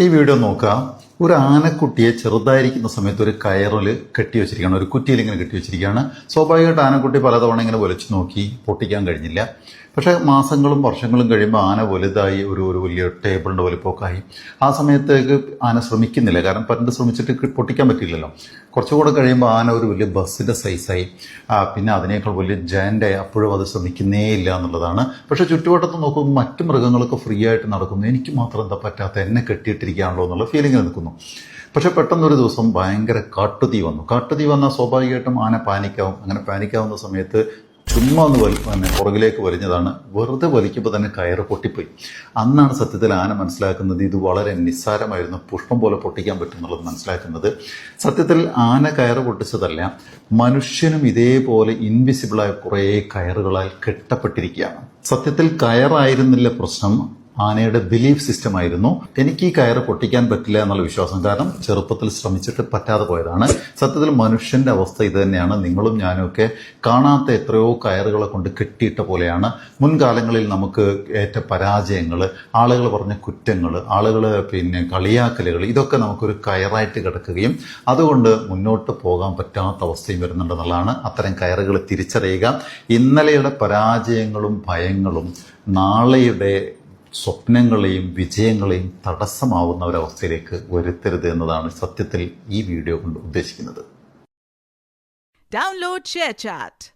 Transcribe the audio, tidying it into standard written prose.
ഈ വീഡിയോ നോക്കുക. ഒരു ആനക്കുട്ടിയെ ചെറുതായിരിക്കുന്ന സമയത്ത് ഒരു കയറിൽ കെട്ടി വെച്ചിരിക്കുകയാണ്, ഒരു കുറ്റിയിൽ ഇങ്ങനെ കെട്ടി വെച്ചിരിക്കുകയാണ്. സ്വാഭാവികമായിട്ട് ആനക്കുട്ടി പലതവണ ഇങ്ങനെ വലിച്ചു നോക്കി, പൊട്ടിക്കാൻ കഴിഞ്ഞില്ല. പക്ഷേ മാസങ്ങളും വർഷങ്ങളും കഴിയുമ്പോൾ ആന വലുതായി ഒരു വലിയ ടേബിളിൻ്റെ വലിപ്പമൊക്കെ ആയി. ആ സമയത്തേക്ക് ആന ശ്രമിക്കുന്നില്ല, കാരണം പണ്ട് ശ്രമിച്ചിട്ട് പൊട്ടിക്കാൻ പറ്റില്ലല്ലോ. കുറച്ചുകൂടെ കഴിയുമ്പോൾ ആന ഒരു വലിയ ബസ്സിൻ്റെ സൈസായി, പിന്നെ അതിനേക്കാൾ വലിയ ജയൻ്റായി. അപ്പോഴും അത് ശ്രമിക്കുന്നേ ഇല്ല എന്നുള്ളതാണ്. പക്ഷേ ചുറ്റുവട്ടത്ത് നോക്കുമ്പോൾ മറ്റു മൃഗങ്ങളൊക്കെ ഫ്രീ ആയിട്ട് നടക്കുന്നു, എനിക്ക് മാത്രം എന്താ പറ്റാത്ത, എന്നെ കെട്ടിയിട്ടിരിക്കുകയാണല്ലോ എന്നുള്ള ഫീലിംഗ് നിൽക്കുന്നു. പക്ഷെ പെട്ടെന്നൊരു ദിവസം ഭയങ്കര കാട്ടുതീ വന്നു. കാട്ടുതീ വന്നാൽ സ്വാഭാവികമായിട്ടും ആന പാനിക്കാവും. അങ്ങനെ പാനിക്കാവുന്ന സമയത്ത് ചുമ്മാ ഒന്ന് പുറകിലേക്ക് വലിഞ്ഞതാണ്. വെറുതെ വലിക്കുമ്പോൾ തന്നെ കയറ് പൊട്ടിപ്പോയി. അന്നാണ് സത്യത്തിൽ ആന മനസ്സിലാക്കുന്നത് ഇത് വളരെ നിസ്സാരമായിരുന്നു, പുഷ്പം പോലെ പൊട്ടിക്കാൻ പറ്റും എന്നുള്ളത് മനസ്സിലാക്കുന്നത്. സത്യത്തിൽ ആന കയറ് പൊട്ടിച്ചതല്ല, മനുഷ്യനും ഇതേപോലെ ഇൻവിസിബിളായ കുറേ കയറുകളാൽ കെട്ടപ്പെട്ടിരിക്കുകയാണ്. സത്യത്തിൽ കയറായിരുന്നില്ല പ്രശ്നം, ആനയുടെ ബിലീഫ് സിസ്റ്റം ആയിരുന്നു. എനിക്ക് ഈ കയറ് പൊട്ടിക്കാൻ പറ്റില്ല എന്നുള്ള വിശ്വാസം, കാരണം ചെറുപ്പത്തിൽ ശ്രമിച്ചിട്ട് പറ്റാതെ പോയതാണ്. സത്യത്തിൽ മനുഷ്യന്റെ അവസ്ഥ ഇത് തന്നെയാണ്. നിങ്ങളും ഞാനും ഒക്കെ കാണാത്ത എത്രയോ കയറുകളെ കൊണ്ട് കെട്ടിയിട്ട പോലെയാണ്. മുൻകാലങ്ങളിൽ നമുക്ക് ഏറ്റ പരാജയങ്ങൾ, ആളുകൾ പറഞ്ഞ കുറ്റങ്ങൾ, ആളുകൾ കളിയാക്കലുകൾ, ഇതൊക്കെ നമുക്കൊരു കയറായിട്ട് കിടക്കുകയും അതുകൊണ്ട് മുന്നോട്ട് പോകാൻ പറ്റാത്ത അവസ്ഥയും വരുന്നുണ്ടെന്നുള്ളതാണ്. അത്തരം കയറുകൾ തിരിച്ചറിയുക. ഇന്നലെയുടെ പരാജയങ്ങളും ഭയങ്ങളും നാളെയുടെ സ്വപ്നങ്ങളെയും വിജയങ്ങളെയും തടസ്സമാവുന്ന ഒരവസ്ഥയിലേക്ക് വരുത്തരുത് എന്നതാണ് സത്യത്തിൽ ഈ വീഡിയോ കൊണ്ട് ഉദ്ദേശിക്കുന്നത്. Download ShareChat.